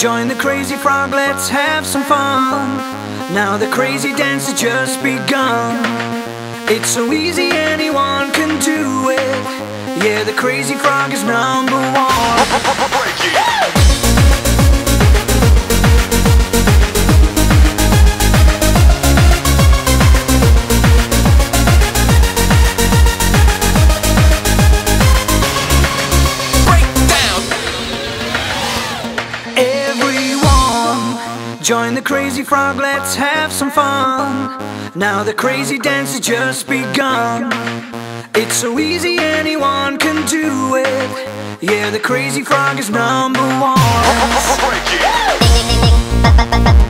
Join the crazy frog, let's have some fun. Now the crazy dance has just begun. It's so easy, anyone can do it. Yeah, the crazy frog is number one. Break it. Join the crazy frog, let's have some fun. Now the crazy dance has just begun. It's so easy, anyone can do it. Yeah, the crazy frog is number one. Break it.